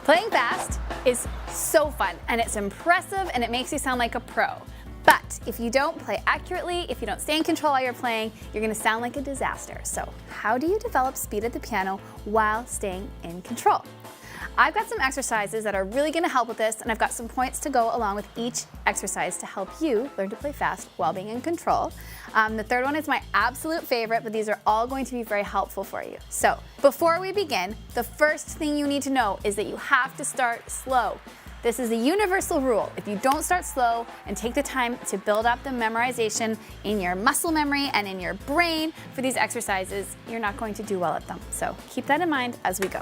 Playing fast is so fun, and it's impressive, and it makes you sound like a pro. But if you don't play accurately, if you don't stay in control while you're playing, you're gonna sound like a disaster. So how do you develop speed at the piano while staying in control? I've got some exercises that are really gonna help with this, and I've got some points to go along with each exercise to help you learn to play fast while being in control. The third one is my absolute favorite, but these are all going to be very helpful for you. So before we begin, the first thing you need to know is that you have to start slow. This is a universal rule. If you don't start slow and take the time to build up the memorization in your muscle memory and in your brain for these exercises, you're not going to do well at them. So keep that in mind as we go.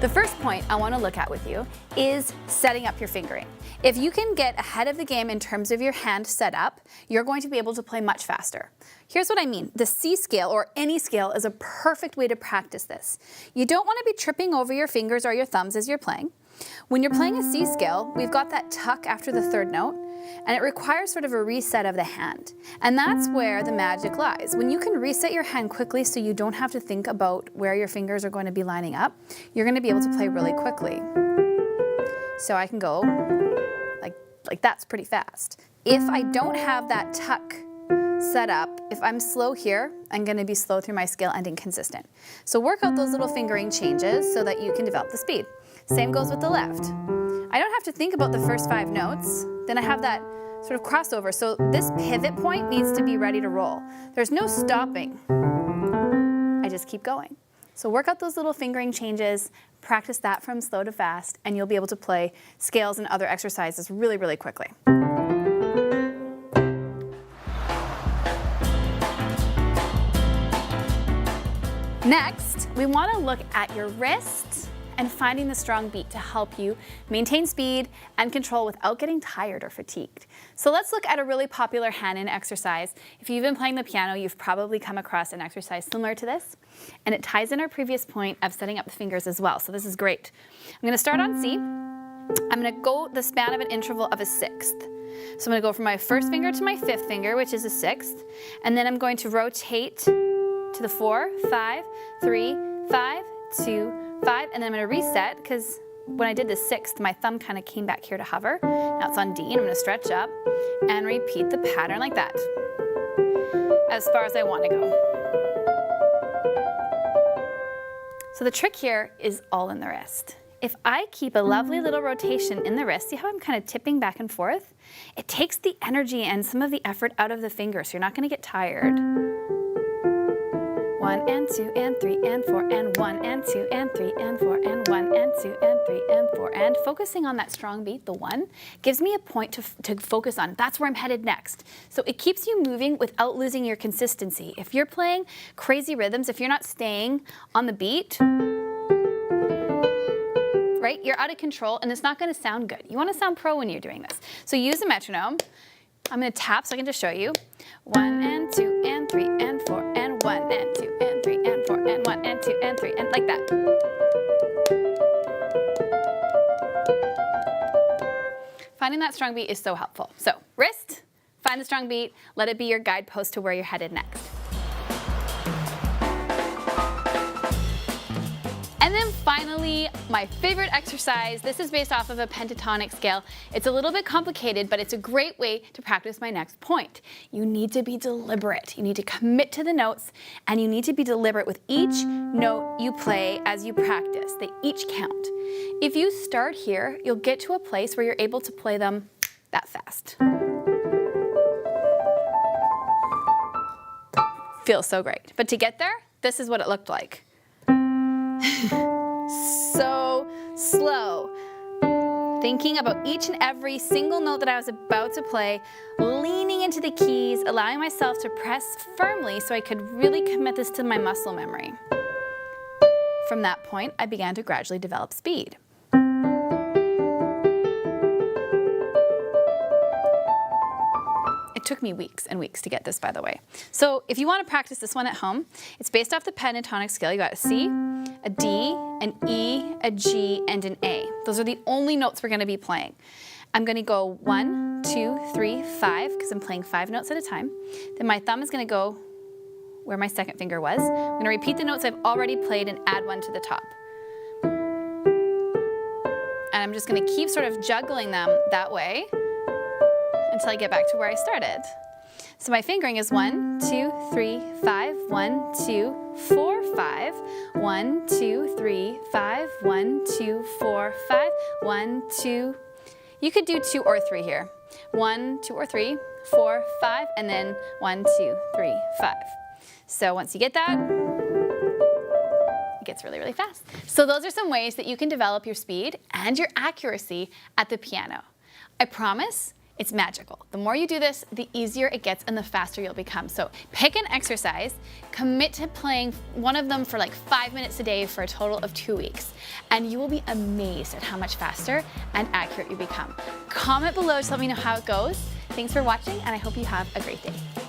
The first point I want to look at with you is setting up your fingering. If you can get ahead of the game in terms of your hand setup, you're going to be able to play much faster. Here's what I mean. The C scale, or any scale, is a perfect way to practice this. You don't want to be tripping over your fingers or your thumbs as you're playing. When you're playing a C scale, we've got that tuck after the third note, and it requires sort of a reset of the hand. And that's where the magic lies. When you can reset your hand quickly so you don't have to think about where your fingers are going to be lining up, you're going to be able to play really quickly. So I can go like that's pretty fast. If I don't have that tuck set up, if I'm slow here, I'm going to be slow through my scale and inconsistent. So work out those little fingering changes so that you can develop the speed. Same goes with the left. I don't have to think about the first 5 notes, then I have that sort of crossover. So this pivot point needs to be ready to roll. There's no stopping. I just keep going. So work out those little fingering changes, practice that from slow to fast, and you'll be able to play scales and other exercises really, really quickly. Next, we want to look at your wrist and finding the strong beat to help you maintain speed and control without getting tired or fatigued. So let's look at a really popular hand-in exercise. If you've been playing the piano, you've probably come across an exercise similar to this, and it ties in our previous point of setting up the fingers as well, so this is great. I'm going to start on C. I'm going to go the span of an interval of a sixth. So I'm going to go from my first finger to my 5th finger, which is a sixth, and then I'm going to rotate to the 4, 5, 3, 5, 2, 5, and then I'm going to reset because when I did the 6th, my thumb kind of came back here to hover. Now it's on D, and I'm going to stretch up and repeat the pattern like that as far as I want to go. So the trick here is all in the wrist. If I keep a lovely little rotation in the wrist, see how I'm kind of tipping back and forth? It takes the energy and some of the effort out of the fingers, so you're not going to get tired. 1 and 2 and 3 and 4 and 1 and 2 and 3 and 4 and 1 and 2 and 3 and 4, and focusing on that strong beat, the 1, gives me a point to focus on. That's where I'm headed next. So it keeps you moving without losing your consistency. If you're playing crazy rhythms, if you're not staying on the beat, right, you're out of control and it's not going to sound good. You want to sound pro when you're doing this. So use a metronome. I'm going to tap so I can just show you. 1 and 2 and 3 and 4 and 1 and 2 and 3 and 4 and 1 and 2 and 3 and like that. Finding that strong beat is so helpful. So wrist, find the strong beat, let it be your guidepost to where you're headed next. And then finally, my favorite exercise. This is based off of a pentatonic scale. It's a little bit complicated, but it's a great way to practice my next point. You need to be deliberate. You need to commit to the notes, and you need to be deliberate with each note you play as you practice. They each count. If you start here, you'll get to a place where you're able to play them that fast. Feels so great. But to get there, this is what it looked like. So slow, thinking about each and every single note that I was about to play, leaning into the keys, allowing myself to press firmly so I could really commit this to my muscle memory. From that point, I began to gradually develop speed. It took me weeks and weeks to get this, by the way. So if you want to practice this one at home, it's based off the pentatonic scale. You got a C, a D, an E, a G, and an A. Those are the only notes we're going to be playing. I'm going to go 1, 2, 3, 5, because I'm playing 5 notes at a time. Then my thumb is going to go where my second finger was. I'm gonna repeat the notes I've already played and add one to the top. And I'm just gonna keep sort of juggling them that way until I get back to where I started. So my fingering is 1, 2, 3, 5, 1, 2, 4, 5, 1, 2, 3, 5, 1, 2, 4, 5, 1, 2. You could do 2 or 3 here. 1, 2 or 3, 4, 5, and then 1, 2, 3, 5. So once you get that, it gets really, really fast. So those are some ways that you can develop your speed and your accuracy at the piano. I promise it's magical. The more you do this, the easier it gets and the faster you'll become. So pick an exercise, commit to playing one of them for like 5 minutes a day for a total of 2 weeks, and you will be amazed at how much faster and accurate you become. Comment below to let me know how it goes. Thanks for watching, and I hope you have a great day.